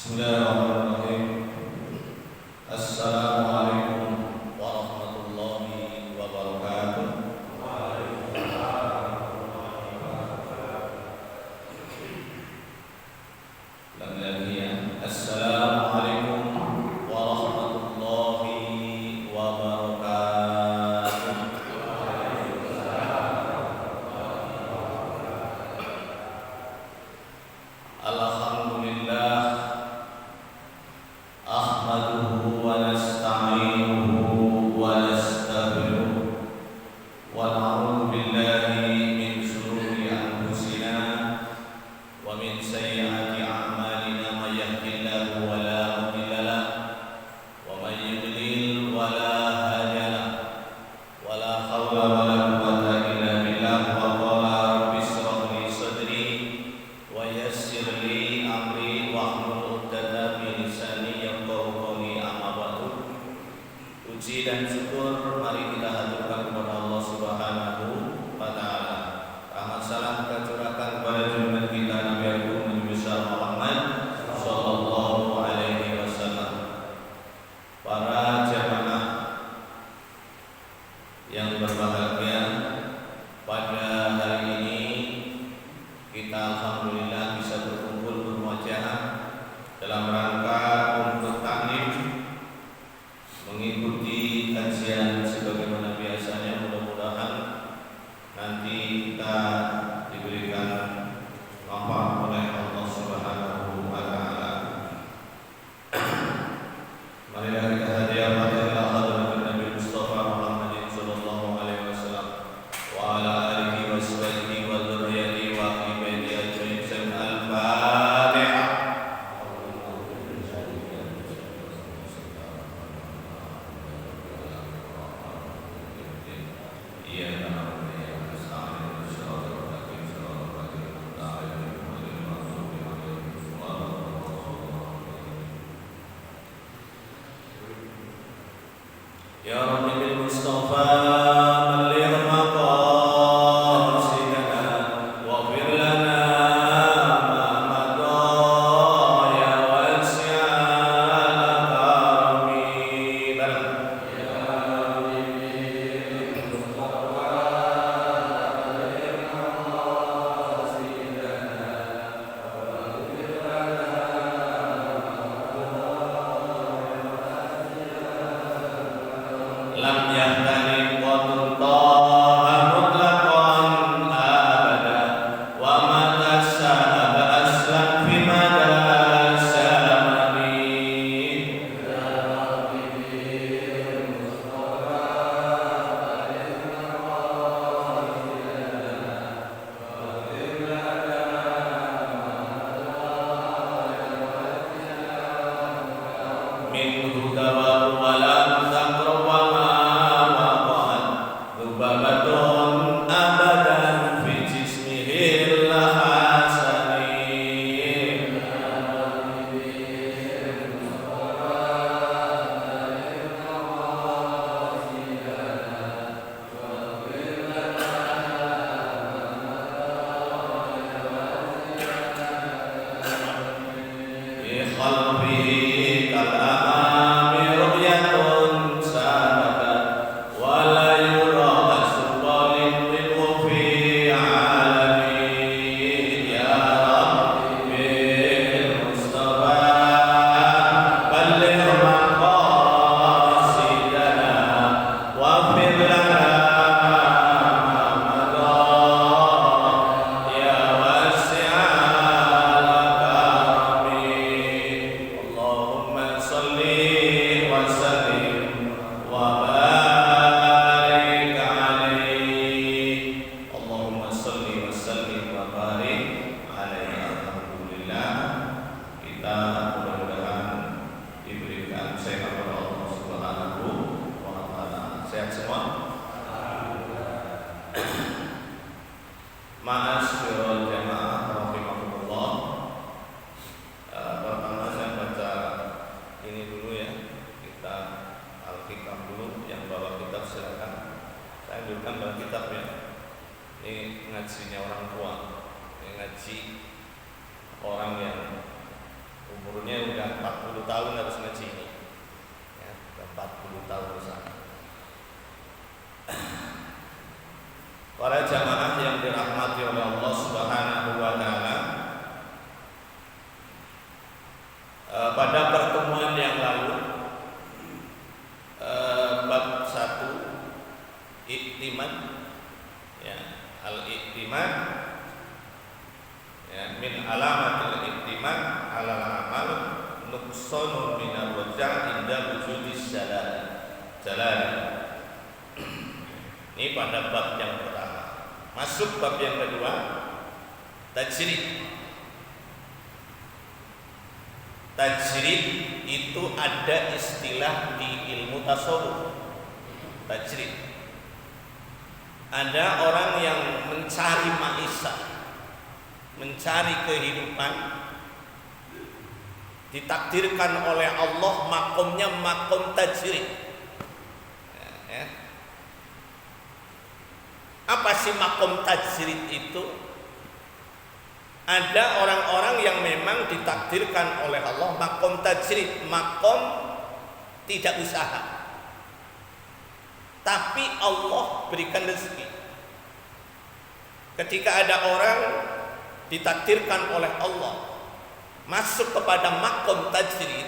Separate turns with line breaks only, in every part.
Bismillahirrahmanirrahim. Assalamualaikum warahmatullahi wabarakatuh. Ulang lagi ya. Assalamualaikum warahmatullahi wabarakatuh. Alhamdulillah. Ahmaduhu wa nasta'inuhu wa nastaghfiruh wa na'udzu billahi min shururi anfusina wa min sayyiati a'malina may yahdihillahu wa la mudilla lahu wa may yudlil wa la hadiya lahu wa la haula wa la quwwata illa billah wa qala rabbi ishrah li sadri wa yassir li amri wahlul 'uqdatam min lisani puji dan syukur mari kita haturkan kepada Allah Subhanahu wa taala. Rahmat salam kita curahkan kepada junjungan kita Nabi Agung Nabi besar Muhammad sallallahu alaihi wasallam. Para jamaah yang berbahagia, pada hari ini kita alhamdulillah bisa berkumpul bermuajah dalam rangka untuk taklim mengikuti kajian sebagaimana biasanya. Mudah-mudahan nanti kita diberikan manfaat oleh Allah Subhanahu wa taala. Marilah kita hadiah ila hadratin Nabi Mustafa Muhammad sallallahu alaihi wasallam wa ala alihi wa sahbihi wa dzurriyyatihi wa ahli baiti ajmain. Al-Fatihah. Ya Rabbi bil Mustafa balligh maqasidana waghfir lana ma madha ya wasi'al karami ya Rabbi bil Mustafa balligh maqasidana waghfir lana lam yahtani qadun taha mutlaqan abada wa ma tasaba aslan fi mada samani ya Rabbi bil Mustafa balligh maqasidana waghfir lana min hudawa wa lam taqra wa abadan fi jismihi al-hasani ya Rabbi bil Mustafa balligh maqasidana waghfir lana bi khalbihi kal amami ru'yatun sabatat wa la yura asbalin minhu fi alamin ya Rabbi bil Mustafa balligh maqasidana waghfir lana ma madha ya wasi'al karami. Allahumma salli wa sallim wa barik alaihi. Allahumma salli wa sallim wa barik alaihi. Alhamdulillah, kita mudah-mudahan diberikan sehat oleh Allah Subhanahu wa taala. Sehat semua? Ma'asyiral jamaah rahimakumullah. Pertama saya baca ini dulu ya, kita Al-Hikam dulu. Yang bawa kitab silakan. Saya ambilkan bawa kitabnya. Ini ngajinya orang tua, ini ngaji orang yang umurnya udah 40 tahun harus ngaji ini. Ya, udah 40 tahun di sana. Para jamaah yang dirahmati oleh Allah Subhanahu wa taala, pada pertemuan yang lalu bab 1 iktiman, ya, al-iktiman, ya, min alamatil iktiman alal amal nuqsanun minal wajah inda wujudis jalal. Ini pada bab yang pertama. Masuk bab yang kedua, tajrid. Tajrid itu ada istilah di ilmu tasawuf. Tajrid. Ada orang yang mencari maisha, mencari kehidupan, ditakdirkan oleh Allah makomnya makom tajrid. Ya. Apa sih makom tajrid itu? Ada orang-orang yang memang ditakdirkan oleh Allah makom tajrid, makom tidak usaha, tapi Allah berikan rezeki. Ketika ada orang ditakdirkan oleh Allah masuk kepada makom tajrid,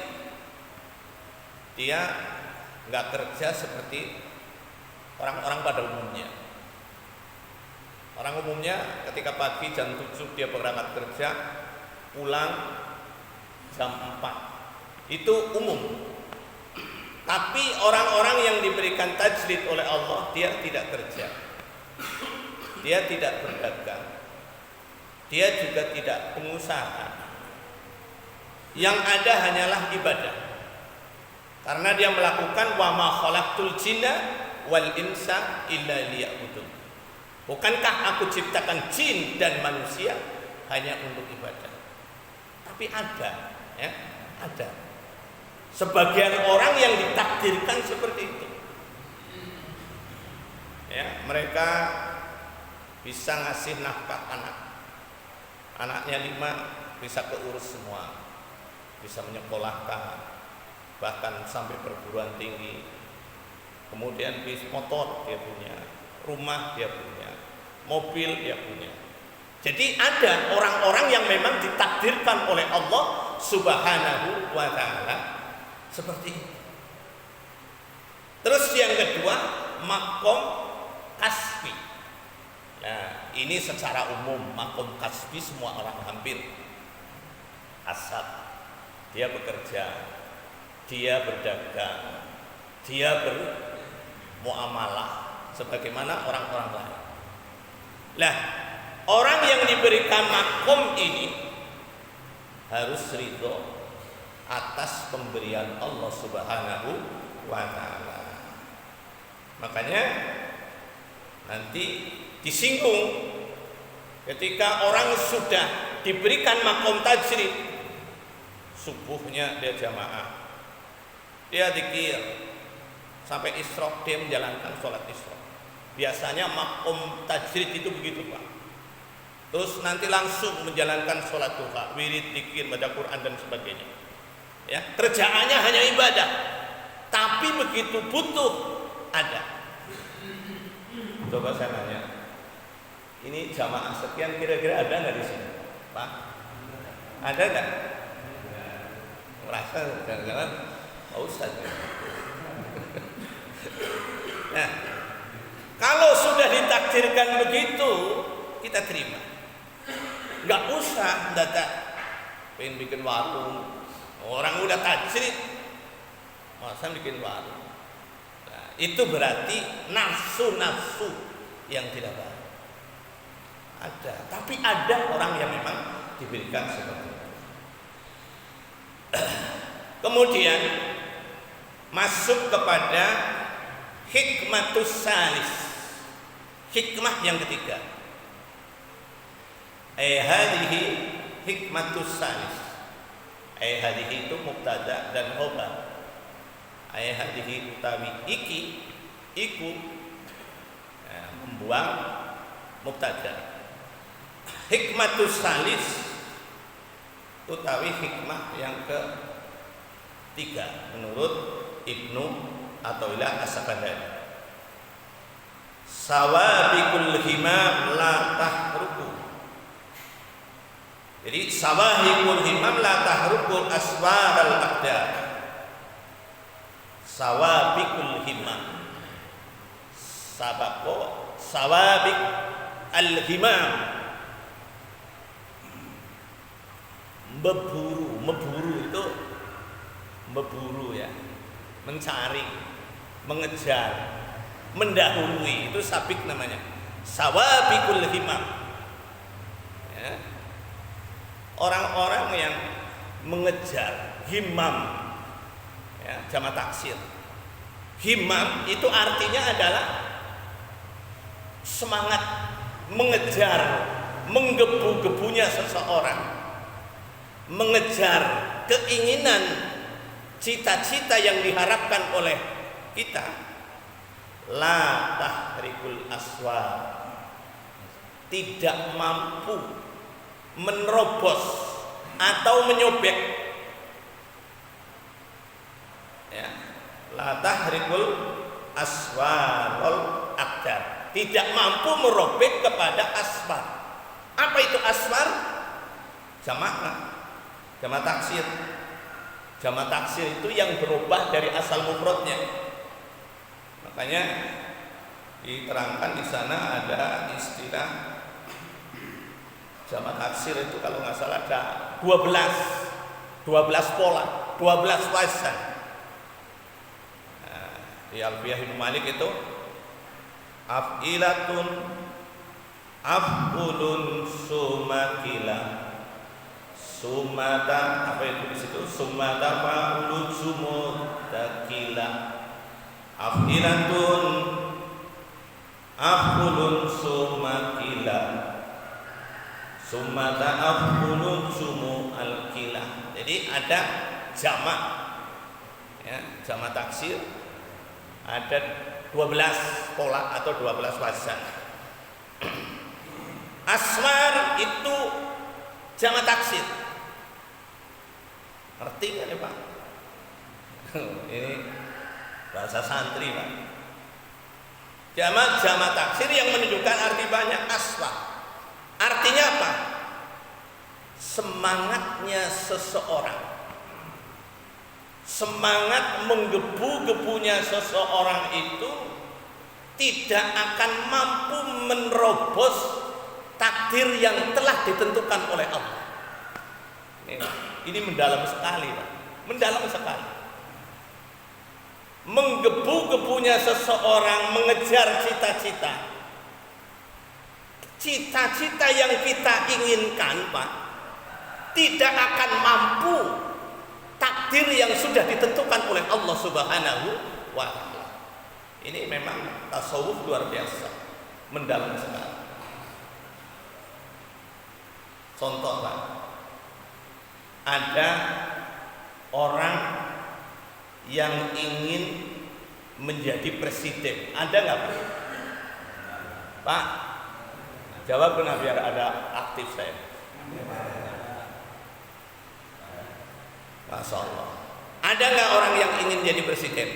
dia nggak kerja seperti orang-orang pada umumnya. Orang umumnya ketika pagi jam 7 dia berangkat kerja, pulang jam 4. Itu umum. Tapi orang-orang yang diberikan tajrid oleh Allah, dia tidak kerja, dia tidak berdagang, dia juga tidak pengusaha. Yang ada hanyalah ibadah. Karena dia melakukan wa ma khalaqtul jinna wal insa illa liya'budun. Bukankah aku ciptakan jin dan manusia hanya untuk ibadah? Tapi ada, ya, ada sebagian orang yang ditakdirkan seperti itu. Ya, mereka bisa ngasih nafkah anaknya 5 bisa keurus semua, bisa menyekolahkan, bahkan sampai perguruan tinggi. Kemudian bis motor dia punya, rumah dia punya, mobil dia punya. Jadi ada orang-orang yang memang ditakdirkan oleh Allah Subhanahu wa ta'ala seperti itu. Terus yang kedua, makom kasbi. Nah, ini secara umum makom kasbi semua orang hampir asal. Dia bekerja, dia berdagang, dia bermuamalah sebagaimana orang-orang lain. Lah, orang yang diberikan makom ini harus ridho atas pemberian Allah Subhanahu wa ta'ala. Makanya nanti disinggung ketika orang sudah diberikan makom tajrid, subuhnya dia jamaah, dia zikir sampai isyraq, dia menjalankan sholat isyraq. Biasanya makom tajrid itu begitu, Pak. Terus nanti langsung menjalankan sholat duha, wirid, zikir, baca Quran dan sebagainya. Ya, kerjaannya hanya ibadah, tapi begitu butuh ada. Coba saya nanya, ini jamaah sekian kira-kira ada nggak di sini, Pak? Ada nggak? Merasa jangan-jangan Pak Ustaz. Nah, kalau sudah ditakdirkan begitu, kita terima. Nggak usah datang pengen bikin warung. Orang udah tajrid, masa bikin warung. Nah, itu berarti nafsu-nafsu yang tidak baik. Ada, tapi ada orang yang memang diberikan seperti itu. Kemudian masuk kepada hikmatus salis, hikmah yang ketiga. Hadhihi hikmatus salis. Hadhihi itu mubtada dan khobar. Hadhihi utawi iki, iku, membuang mubtada. Hikmatus salis utawi hikmah yang ketiga menurut Ibnu Athaillah As-Sakandari. Sawabikul himam la tahruku. Jadi sawahikul himam la tahrukul aswar al-aqdar. Sawabikul himam, sawabik al-himam, memburu itu memburu ya, mencari, mengejar, mendahului, itu sabik namanya. Sawabikul himam ya. Orang-orang yang mengejar himam ya, jamak taksir. Himam itu artinya adalah semangat mengejar, menggebu-gebunya seseorang, mengejar keinginan, cita-cita yang diharapkan oleh kita. La tahrikul aswar, tidak mampu menerobos atau menyobek ya. La tahrikul aswarul aqdar, tidak mampu merobek kepada aswar. Apa itu aswar? Jamak taksir. Jamak taksir itu yang berubah dari asal mufradnya. Makanya diterangkan di sana ada istilah jamak taksir itu kalau nggak salah ada 12 pola, 12 wazan. Nah, di Alfiyah Ibnu Malik itu af'ilatun, af'ulun, sumakila, sumata, apa itu di situ? Sumata fa'ulun sumutakila. Af'ilatun, af'ulun, sumakila, sumata af'ulun sumu al-kilah. Jadi ada jamak ya, jamak taksir, ada 12 pola atau 12 wazan. Aswar itu jamak taksir. Ngerti kan ya Pak? Ini bahasa santri Pak. Jamak taksir yang menunjukkan arti banyak. Aswar artinya apa? Semangatnya seseorang, semangat menggebu-gebunya seseorang itu tidak akan mampu menerobos takdir yang telah ditentukan oleh Allah. Ini mendalam sekali Pak, mendalam sekali. Menggebu-gebunya seseorang mengejar cita-cita, cita-cita yang kita inginkan Pak, tidak akan mampu takdir yang sudah ditentukan oleh Allah Subhanahu wa ta'ala. Ini memang tasawuf luar biasa, mendalam sekali. Contoh Pak, ada orang yang ingin menjadi presiden, ada nggak Pak? Jawab benar biar ada aktif saya. Masya Allah. Ada nggak orang yang ingin jadi presiden?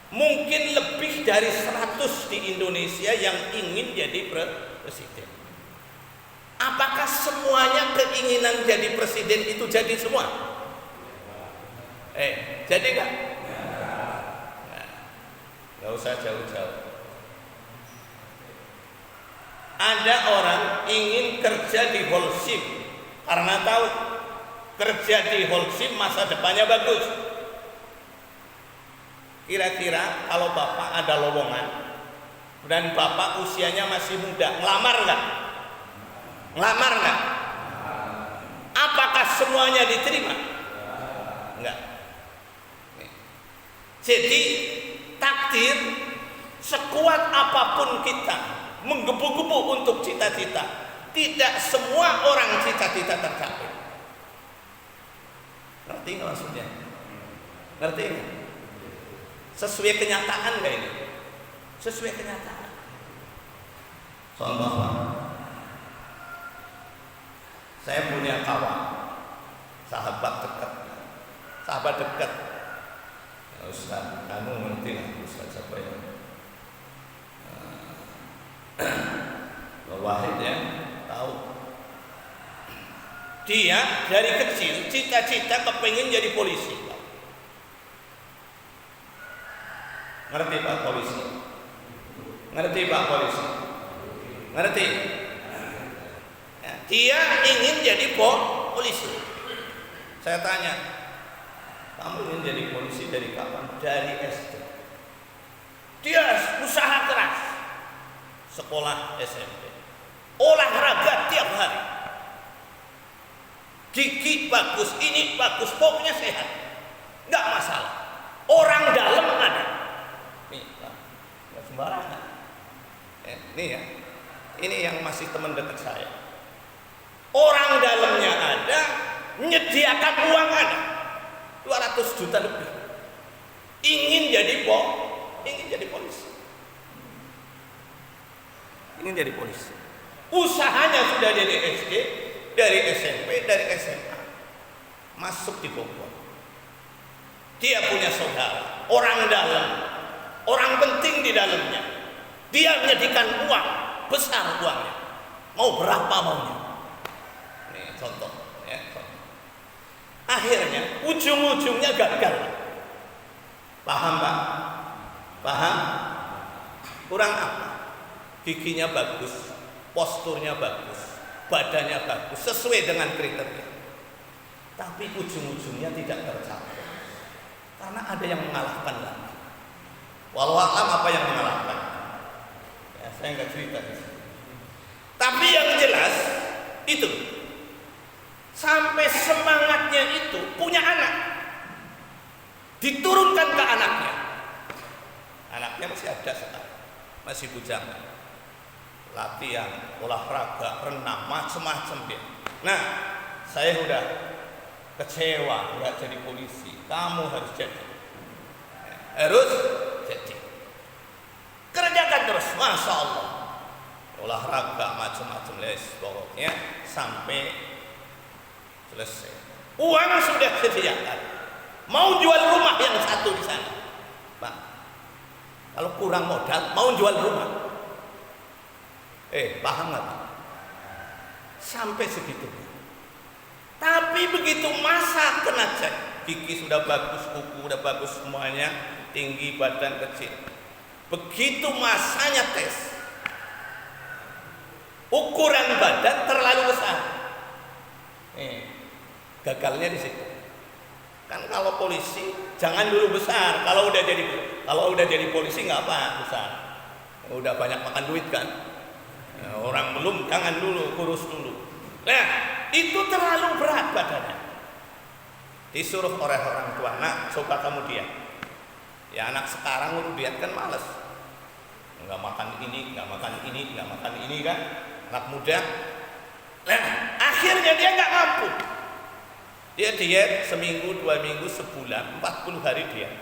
Mungkin lebih dari 100 di Indonesia yang ingin jadi presiden. Apakah semuanya keinginan jadi presiden itu jadi semua? Jadi nggak? Nggak usah jauh-jauh. Ada orang ingin kerja di Holcim karena tahu kerja di Holcim masa depannya bagus. Kira-kira kalau Bapak ada lowongan dan Bapak usianya masih muda, ngelamar nggak? Ngelamar nggak? Apakah semuanya diterima? Enggak. Jadi takdir sekuat apapun kita menggebu-gebu untuk cita-cita, tidak semua orang cita-cita tercapai. Ngerti nggak maksudnya? Ngerti nggak? Sesuai kenyataan nggak ini? Sesuai kenyataan. Contoh Pak, kawan, sahabat dekat. Ya, Ustaz, kamu ngerti lah Ustaz siapa ya? Wahid ya, tahu. Dia dari kecil cita-cita kepengin jadi polisi. Ngerti Pak polisi? Ngerti Pak polisi? Ngerti? Ya, dia ingin jadi polisi. Saya tanya, kamu ingin jadi polisi dari kapan? Dari SD. Dia usaha keras, sekolah SMP, olahraga tiap hari, gigi bagus, ini bagus, pokoknya sehat, nggak masalah. Orang dalam ada, nih, nggak sembarangan. Nih ya, ini yang masih teman dekat saya. Orang dalamnya ada, menyediakan uang ada, 200 juta lebih. Ingin jadi polisi. Ingin jadi polisi. Usahanya sudah dari SD, dari SMP, dari SMA. Masuk di Bogor. Dia punya saudara, orang dalam, orang penting di dalamnya. Dia menyediakan uang, besar uangnya. Mau berapa maunya? Nih contoh, ya, contoh. Akhirnya ujung-ujungnya gagal. Paham Pak? Paham? Kurang apa? Giginya bagus, posturnya bagus, badannya bagus, sesuai dengan kriteria. Tapi ujung-ujungnya tidak tercapai. Karena ada yang mengalahkan lagi. Walau alam apa yang mengalahkan? Ya, saya nggak cerita di sini. Tapi yang jelas itu sampai semangatnya itu punya anak, diturunkan ke anaknya. Anaknya masih ada sekarang, masih bujangan, latihan, olahraga, renang, macam-macam dia. Nah, saya udah kecewa nggak jadi polisi. Kamu harus jadi, kerjakan terus, masya Allah, olahraga macam-macam les, pokoknya sampai selesai. Uang sudah disediakan, mau jual rumah yang satu di sana, Pak. Kalau kurang modal, mau jual rumah. Paham nggak Pak? Sampai segitu. Tapi begitu masa kena cek, gigi sudah bagus, kuku sudah bagus semuanya, tinggi badan kecil. Begitu masanya tes, ukuran badan terlalu besar. Gagalnya di situ. Kan kalau polisi jangan dulu besar. Kalau udah jadi polisi nggak apa besar. Udah banyak makan duit kan. Orang belum, jangan dulu, kurus dulu. Nah, itu terlalu berat badannya. Disuruh oleh orang tua, nak, coba kamu diet. Ya anak sekarang udah diet kan males. Nggak makan ini, nggak makan ini, nggak makan ini kan. Anak muda. Nah, akhirnya dia nggak mampu. Dia diet seminggu, 2 minggu, sebulan, 40 hari diet.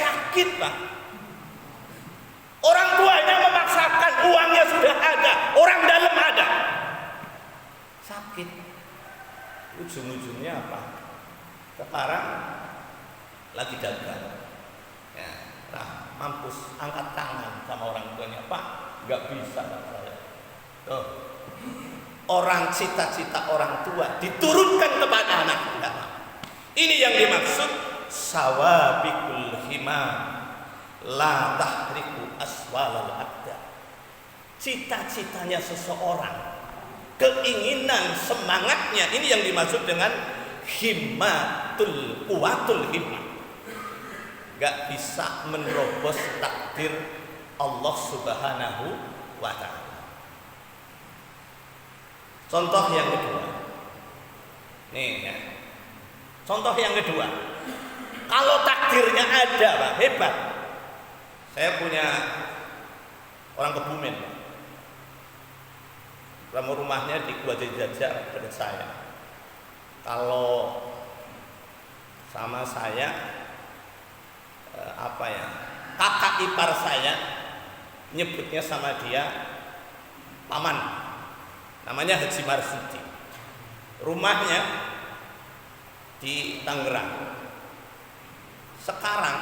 Sakit Pak. Orang tuanya memaksakan, uangnya sudah ada, orang dalam ada. Sakit. Ujung-ujungnya apa? Sekarang lagi dagang. Ya, nah, mampus, angkat tangan sama orang tuanya, Pak, nggak bisa Pak saya. Tuh. Orang cita-cita orang tua diturunkan kepada anak. Ini yang dimaksud sawabikul himam la tahriku aswalal adda. Cita-citanya seseorang, keinginan, semangatnya, ini yang dimaksud dengan himmatul kuwatul himmah. Gak bisa menerobos takdir Allah Subhanahu wa ta'ala. Contoh yang kedua, nih ya. Contoh yang kedua, kalau takdirnya ada, Pak, hebat. Saya punya orang Kebumen, rumahnya di Gua Jajar pada saya. Kalau sama saya, kakak ipar saya nyebutnya sama dia paman. Namanya Haji Marsudi.
Rumahnya di Tangerang. Sekarang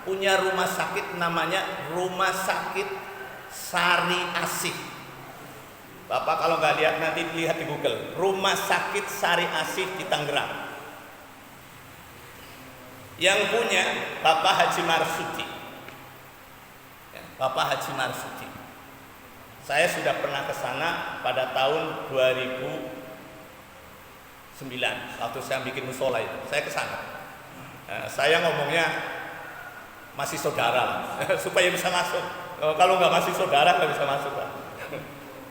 punya rumah sakit namanya Rumah Sakit Sari Asih. Bapak kalau nggak lihat nanti lihat di Google, Rumah Sakit Sari Asih di Tangerang. Yang punya Bapak Haji Marsudi. Bapak Haji Marsudi. Saya sudah pernah ke sana pada tahun 2009 waktu saya bikin musola itu. Saya ke sana. Saya ngomongnya masih saudara supaya bisa masuk. Kalau nggak masih saudara nggak bisa masuk, Pak.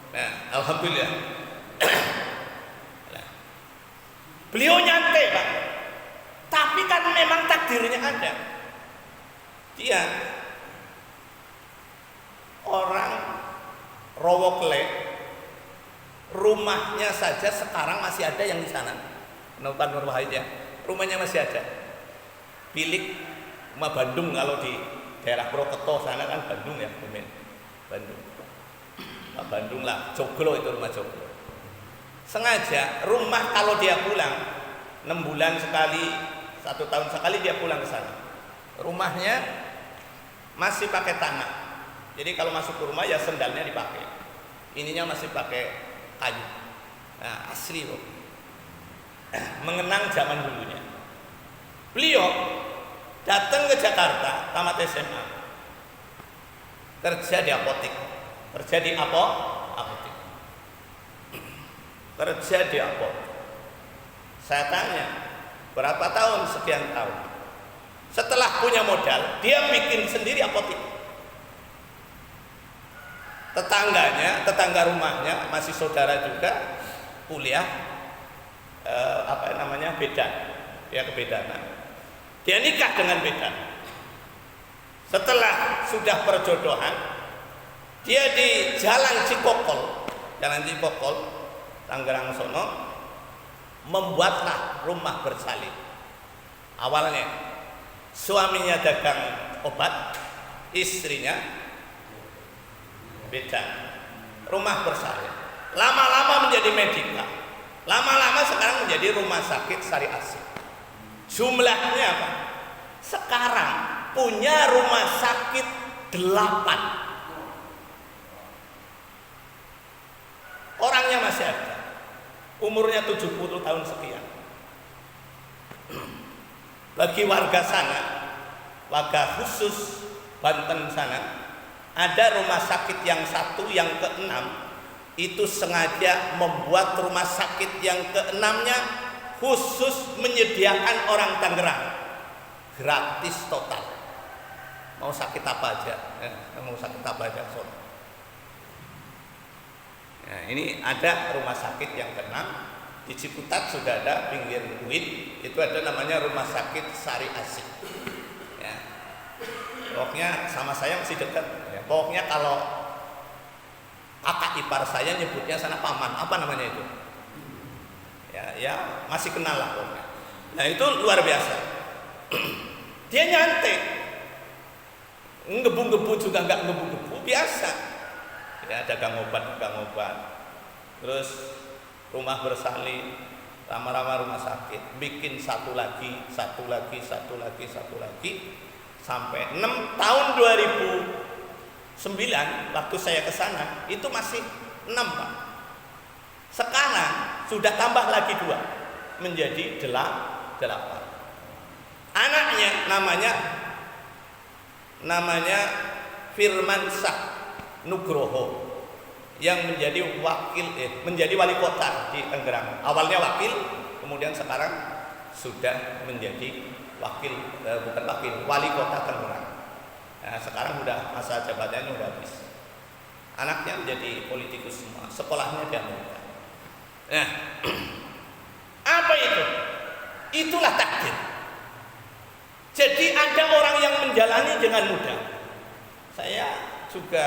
Nah, alhamdulillah. Beliau nyantai, Pak. Tapi kan memang takdirnya ada. Dia orang Rowokle, rumahnya saja sekarang masih ada yang di sana. Pak Nur Wahid ya, rumahnya masih ada. Bilik rumah Bandung, kalau di daerah Purwokerto sana kan Bandung ya, Bandung. Pak Bandung lah, Joglo itu rumah Joglo. Sengaja rumah kalau dia pulang 6 bulan sekali, 1 tahun sekali dia pulang ke sana. Rumahnya masih pakai tanah. Jadi kalau masuk ke rumah ya sendalnya dipakai. Ininya masih pakai kayu. Nah, asli loh. Mengenang zaman dulunya. Beliau datang ke Jakarta, tamat SMA. Kerja di apotek. Kerja di apotek. Kerja di apotek. Saya tanya, berapa tahun? Sekian tahun. Setelah punya modal, dia bikin sendiri apotek. Tetangga rumahnya masih saudara juga, kuliah beda, ya kebedanan. Dia nikah dengan beda. Setelah sudah perjodohan, dia di Jalan Cikokol, Tangerang sono, membuatlah rumah bersalin. Awalnya suaminya dagang obat, istrinya beda, rumah bersalin. Lama-lama menjadi medika, lama-lama sekarang menjadi Rumah Sakit Sari Asih. Jumlahnya apa? Sekarang punya rumah sakit 8. Orangnya masih ada, umurnya 70 tahun sekian. Bagi warga sana, warga khusus Banten sana, ada rumah sakit yang satu, yang ke-6 itu sengaja membuat rumah sakit yang ke-6-nya khusus menyediakan orang Tangerang gratis total. Mau sakit apa aja, mau sakit apa aja. Nah, ini ada rumah sakit yang ke-6 di Ciputat, sudah ada pinggir UIN, itu ada namanya Rumah Sakit Sari Asih. Ya. Pokoknya sama saya masih dekat. Ya. Pokoknya kalau kakak ipar saya nyebutnya sana paman, apa namanya itu? Ya masih kenal lah pokoknya. Nah itu luar biasa. Dia nyantai, ngebu-ngebu juga nggak ngebu-ngebu, biasa. Ya dagang obat. Terus rumah bersalin, lama-lama rumah sakit, bikin satu lagi, sampai 6 tahun 2009 waktu saya ke sana itu masih 6, Pak. Sekarang sudah tambah lagi 2 menjadi 8. Anaknya namanya Firmansyah Nugroho yang menjadi menjadi wali kota di Tangerang. Awalnya wakil, kemudian sekarang sudah menjadi wali kota Tangerang. Nah, sekarang udah masa jabatannya udah habis. Anaknya menjadi politikus semua, sekolahnya di Amerika. Nah, apa itu? Itulah takdir. Jadi ada orang yang menjalani dengan mudah. Saya juga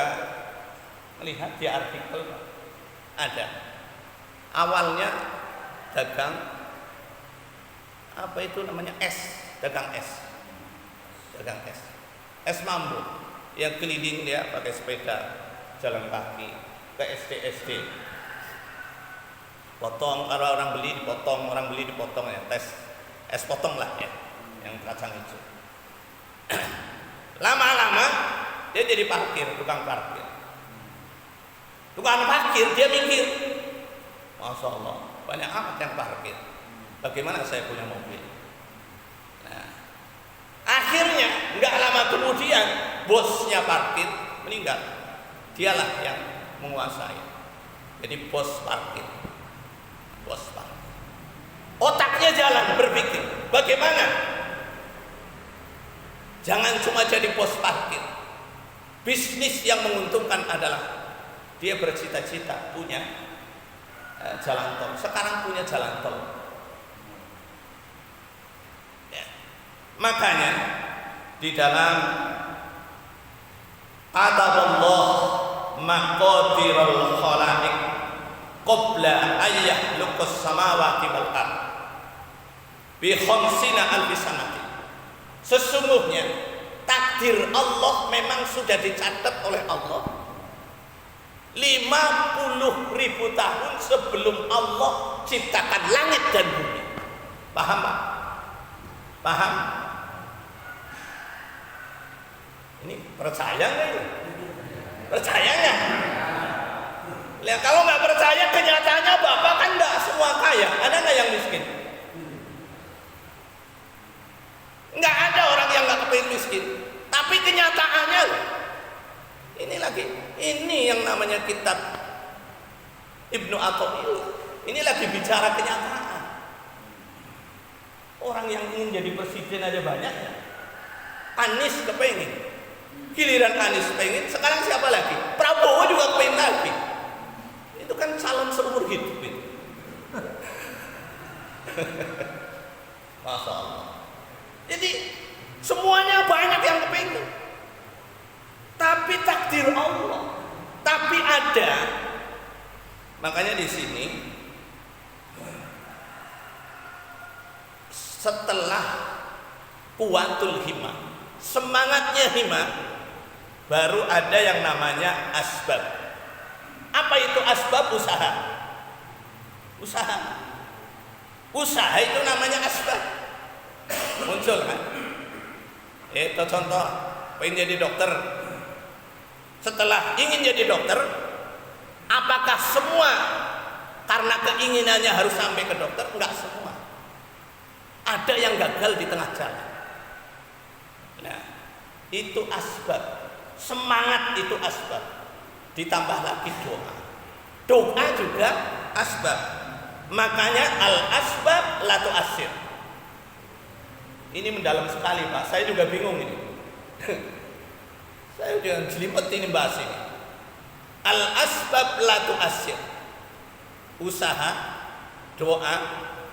melihat di artikel ada awalnya dagang apa itu namanya dagang es mambo yang keliling dia pakai sepeda jalan kaki ke SD. Potong, kalau orang beli dipotong ya, es potong lah ya, yang kacang hijau. Lama-lama dia jadi tukang parkir. Tukang parkir dia mikir, Masya Allah, banyak amat yang parkir. Bagaimana saya punya mobil? Nah, akhirnya nggak lama kemudian bosnya parkir meninggal. Dialah yang menguasai. Jadi bos parkir. Otaknya jalan berpikir, bagaimana? Jangan cuma jadi bos parkir. Bisnis yang menguntungkan adalah dia bercita-cita punya jalan tol. Sekarang punya jalan tol. Ya. Makanya di dalam Kataballah maqadirul khalaiq qabla ayyahluqas samawati wal ardh bi khamsina alfi sanati. Sesungguhnya takdir Allah memang sudah dicatat oleh Allah 50.000 tahun sebelum Allah ciptakan langit dan bumi. Paham Pak? Paham? Ini percaya nggak itu? Percaya nggak? Lihat, kalau nggak percaya, kenyataannya Bapak kan nggak semua kaya. Ada nggak yang miskin? Nggak ada orang yang nggak kepingin miskin. Tapi kenyataannya, ini yang namanya kitab Ibnu Athaillah. Ini lagi bicara kenyataan. Orang yang ingin jadi presiden aja banyak ya. Anies kepengin. Giliran Anies pengen, sekarang siapa lagi? Prabowo juga pengen lagi. Itu kan calon seumur hidup itu. Masya Allah. Jadi semuanya banyak yang kepingin. Tapi takdir Allah. Tapi ada. Makanya di sini setelah kuwatul himah, semangatnya himah, baru ada yang namanya asbab. Apa itu asbab? Usaha itu namanya asbab. Muncul kan? Itu contoh, pengen jadi dokter. Setelah ingin jadi dokter, apakah semua karena keinginannya harus sampai ke dokter? Enggak semua. Ada yang gagal di tengah jalan. Nah, itu asbab. Semangat itu asbab. Ditambah lagi doa. Doa juga asbab. Makanya al asbab la tu'assir. Ini mendalam sekali Pak. Saya juga bingung ini. Saya udah jelimet ini bahas ini. Al asbab la tu'assir. Usaha, doa,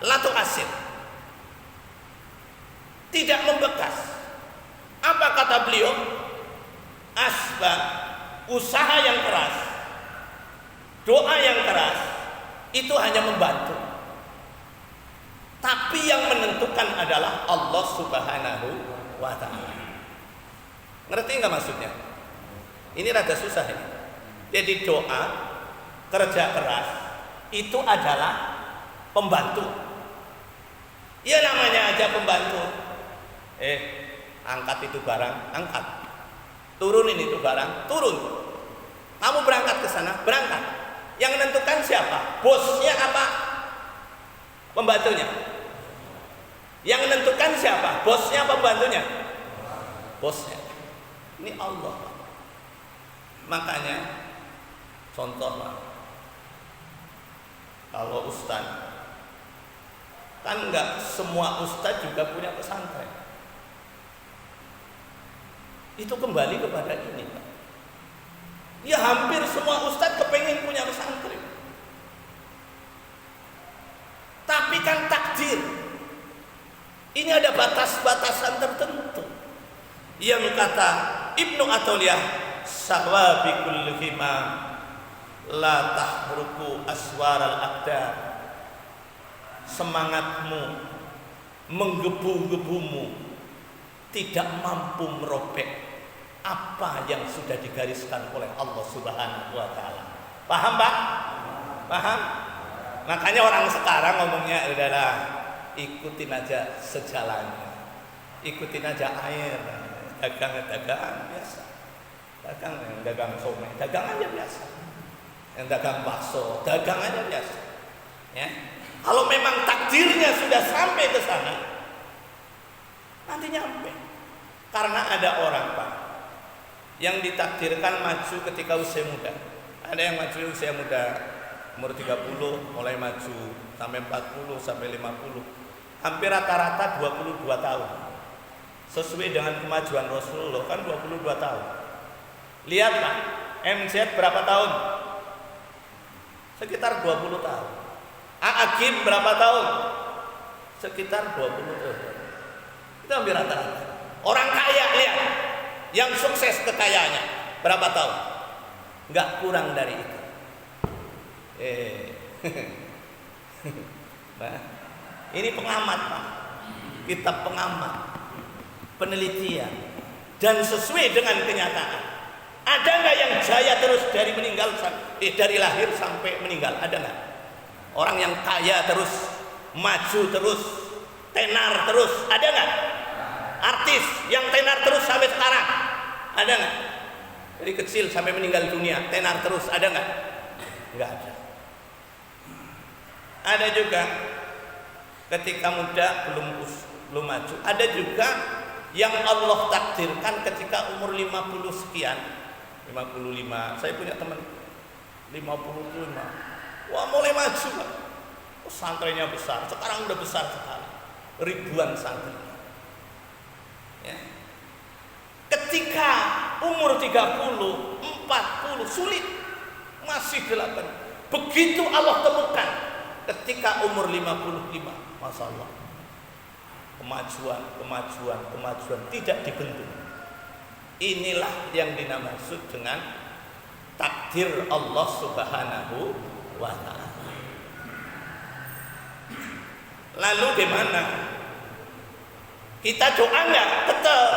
la tu'assir. Tidak membekas. Apa kata beliau? Asbab, usaha yang keras, doa yang keras, itu hanya membantu. Tapi yang menentukan adalah Allah Subhanahu wa ta'ala. Ngerti nggak maksudnya? Ini rada susah ini. Jadi doa, kerja keras, itu adalah pembantu. Ya namanya aja pembantu. Angkat itu barang, angkat. Turunin itu barang, turun. Kamu berangkat ke sana, berangkat. Yang menentukan siapa? Bosnya apa? Pembantunya. Yang menentukan siapa? Bosnya apa pembantunya? Bosnya. Ini Allah. Makanya contoh lah. Kalau ustaz, kan enggak semua ustaz juga punya pesantren. Itu kembali kepada ini Pak. Ya hampir semua ustadz kepengen punya pesantren. Tapi kan takdir. Ini ada batas-batasan tertentu. Yang kata Ibnu Athaillah, sawabikul himam la tahruku aswaral aqdar. Semangatmu, menggebu-gebumu tidak mampu merobek apa yang sudah digariskan oleh Allah Subhanahu wa ta'ala. Paham Pak? Paham? Makanya orang sekarang ngomongnya adalah ikutin aja sejalannya, ikutin aja air, dagang biasa, dagang somai, dagang aja biasa, yang dagang bakso, dagang aja biasa. Ya, kalau memang takdirnya sudah sampai ke sana, nanti nyampe. Karena ada orang Pak yang ditakdirkan maju ketika usia muda. Ada yang maju usia muda umur 30, mulai maju sampai 40 sampai 50. Hampir rata-rata 22 tahun. Sesuai dengan kemajuan Rasulullah kan 22 tahun. Lihat Pak, MZ berapa tahun? Sekitar 20 tahun. A'agim berapa tahun? Sekitar 20 tahun. Itu hampir rata-rata. Orang kaya lihat, yang sukses kekayaannya berapa tahun? Enggak kurang dari itu. Nah, ini pengamat Pak, kitab pengamat, penelitian, dan sesuai dengan kenyataan. Ada nggak yang jaya terus dari dari lahir sampai meninggal? Ada nggak? Orang yang kaya terus, maju terus, tenar terus, ada nggak? Artis yang tenar terus sampai sekarang, ada nggak? Dari kecil sampai meninggal dunia, tenar terus, ada nggak? Nggak ada. Ada juga ketika muda belum maju. Ada juga yang Allah takdirkan ketika umur 50 sekian, 55. Saya punya teman 55. Wah, mulai maju Pak. Oh, santrinya besar. Sekarang udah besar sekali. Ribuan santri. Ya. Ketika umur 30, 40 sulit. Masih 8. Begitu Allah temukan ketika umur 55, Masya Allah, kemajuan tidak dibentuk. Inilah yang dimaksud dengan takdir Allah Subhanahu wa ta'ala. Lalu gimana? Kita doa enggak? Tetap.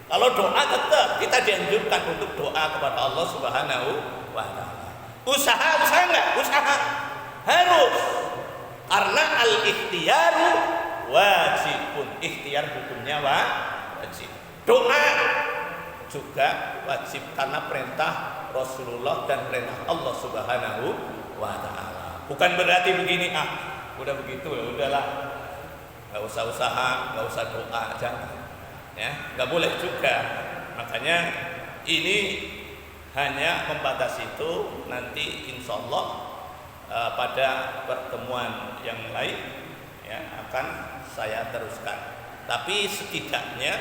Kalau doa tetap, kita dianjurkan untuk doa kepada Allah Subhanahu wa ta'ala. Usaha enggak? Usaha. Harus. Karena al-ikhtiyaru wajibun. Ikhtiar hukumnya wajib. Doa juga wajib karena perintah Rasulullah dan perintah Allah Subhanahu wa ta'ala. Bukan berarti begini, udah begitu ya udahlah, nggak usah usaha, nggak usah doa, jangan. Ya, nggak boleh juga. Makanya ini hanya membatasi itu. Nanti insya Allah pada pertemuan yang lain ya akan saya teruskan. Tapi setidaknya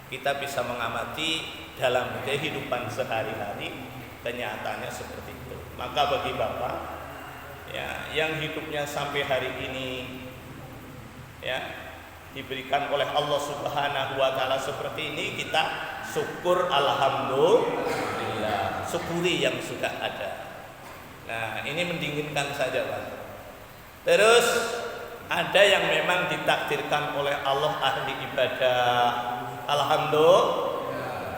kita bisa mengamati dalam kehidupan sehari-hari kenyataannya seperti itu. Maka bagi Bapak ya yang hidupnya sampai hari ini ya diberikan oleh Allah Subhanahu wa ta'ala seperti ini, kita syukur, alhamdulillah, syukuri yang sudah ada. Nah, ini mendinginkan saja Pak. Terus ada yang memang ditakdirkan oleh Allah ahli ibadah, alhamdulillah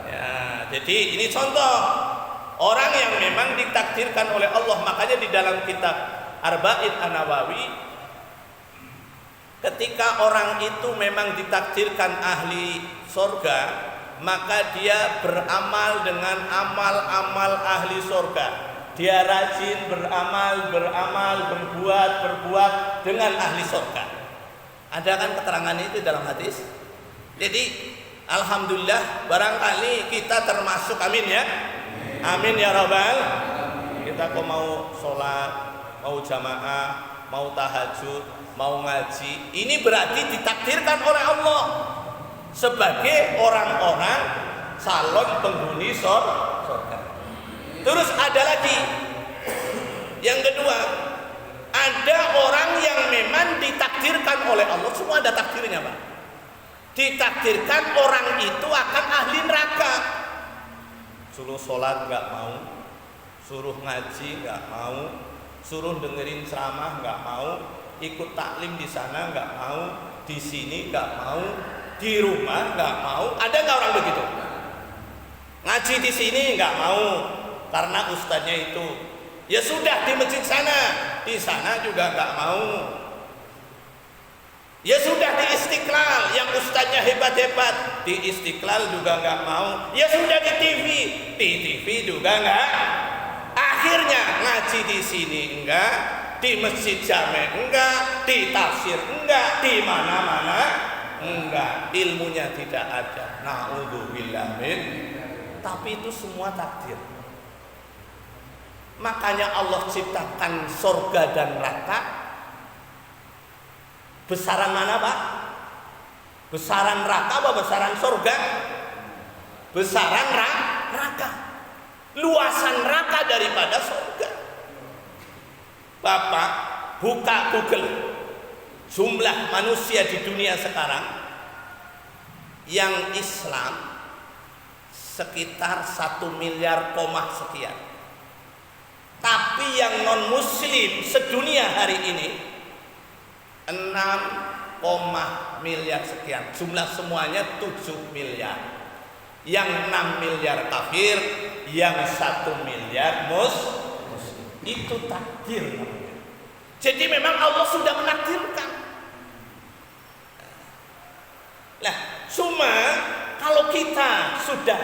ya. Jadi ini contoh orang yang memang ditakdirkan oleh Allah. Makanya di dalam kitab Arba'in An-Nawawi, ketika orang itu memang ditakdirkan ahli surga, maka dia beramal dengan amal-amal ahli surga. Dia rajin beramal, berbuat dengan ahli surga. Ada kan keterangan itu dalam hadis. Jadi alhamdulillah, barangkali kita termasuk, amin ya, amin ya rabbal. Kita kok mau sholat, mau jamaah, mau tahajud, mau ngaji, ini berarti ditakdirkan oleh Allah sebagai orang-orang calon penghuni surga. Terus ada lagi yang kedua, ada orang yang memang ditakdirkan oleh Allah, semua ada takdirnya Pak. Ditakdirkan orang itu akan ahli neraka. Suruh sholat nggak mau, suruh ngaji nggak mau, suruh dengerin ceramah nggak mau, ikut taklim di sana nggak mau, di sini nggak mau, di rumah nggak mau. Ada nggak orang begitu? Ngaji di sini nggak mau karena ustadznya itu Ya sudah di masjid sana, di sana juga nggak mau. Ya sudah di Istiqlal, yang ustadznya hebat-hebat, di Istiqlal juga nggak mau. Ya sudah di TV juga nggak. Akhirnya ngaji di sini enggak, di masjid Jami enggak, di tafsir enggak, di mana-mana enggak. Ilmunya tidak ada. Na'udzubillah min. Tapi itu semua takdir. Makanya Allah ciptakan surga dan neraka. Besaran mana, Pak? Besaran neraka apa besaran surga? Besaran neraka. Luasan neraka daripada surga. Bapak buka Google, jumlah manusia di dunia sekarang yang Islam sekitar 1 miliar sekian. Tapi yang non muslim sedunia hari ini 6, miliar sekian. Jumlah semuanya 7 miliar. Yang 6 miliar kafir, yang 1 miliar muslim. Itu takdir. Jadi memang Allah sudah menakdirkan. Nah, cuma kalau kita sudah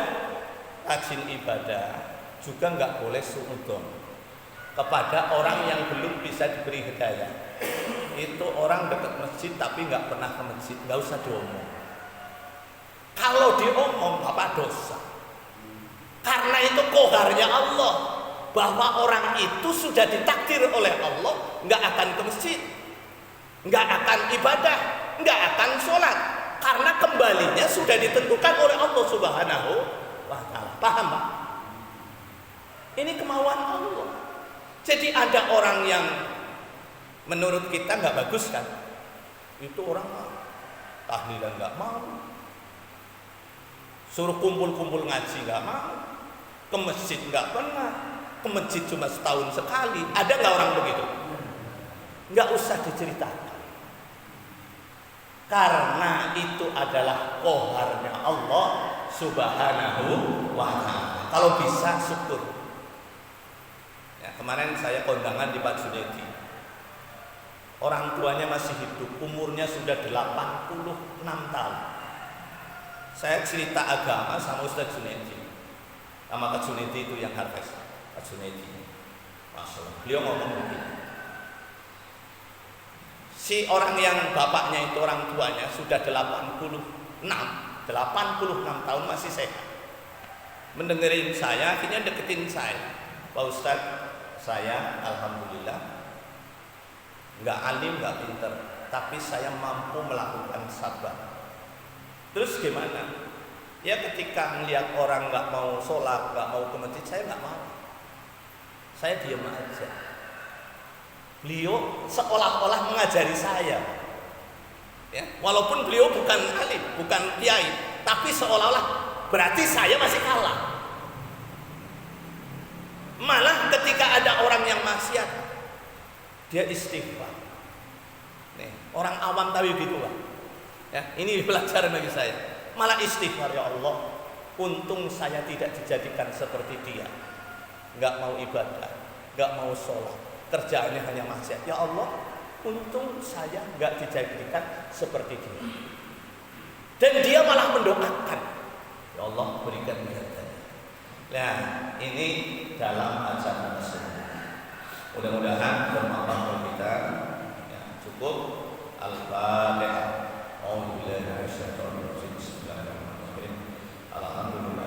rajin ibadah, juga nggak boleh suudzon kepada orang yang belum bisa diberi hidayah. Itu orang dekat masjid tapi nggak pernah ke masjid, nggak usah diomong. Kalau diomong apa dosa? Karena itu koharnya Allah, bahwa orang itu sudah ditakdir oleh Allah nggak akan ke masjid, nggak akan ibadah, nggak akan sholat, karena kembalinya sudah ditentukan oleh Allah Subhanahu wa Ta'ala. Paham, Pak? Ini kemauan Allah. Jadi ada orang yang menurut kita nggak bagus kan? Itu orang tahlilan nggak mau, suruh kumpul-kumpul ngaji nggak mau, ke masjid nggak pernah, ke masjid cuma setahun sekali. Ada nggak orang begitu? Nggak usah diceritakan, karena itu adalah koharnya Allah Subhanahu wa Ta'ala. Kalau bisa syukur. Ya, kemarin saya kondangan di Pak Junedi. Orang tuanya masih hidup, umurnya sudah 86 tahun. Saya cerita agama sama Ustaz Junedi, sama Pak Junedi itu yang Harvest, Pak Junedi. Masya Allah, beliau ngomong begini. Si orang yang bapaknya itu, orang tuanya sudah 86 tahun masih sehat. Mendengarin saya, akhirnya deketin saya. Pak Ustaz, saya alhamdulillah nggak alim, nggak pinter, tapi saya mampu melakukan sabar. Terus gimana? Ya ketika melihat orang nggak mau sholat, nggak mau ke masjid, saya nggak mau. Saya diam aja. Beliau seolah-olah mengajari saya. Ya, walaupun beliau bukan alim, bukan kiai, tapi seolah-olah berarti saya masih kalah. Malah ketika ada orang yang maksiat, dia istighfar. Nih, orang awam tahu gitu lah. Ya, ini pelajaran bagi saya. Malah istighfar, ya Allah, untung saya tidak dijadikan seperti dia. Nggak mau ibadah, nggak mau sholat, kerjaannya hanya maksiat. Ya Allah, untung saya nggak dijadikan seperti dia. Dan dia malah mendoakan, ya Allah berikan hidayah. Nah, ini dalam ajaran Rasulullah. Mudah-mudahan bermanfaat kita. Ya, cukup. Al-Fatihah. Alhamdulillah. Alhamdulillah.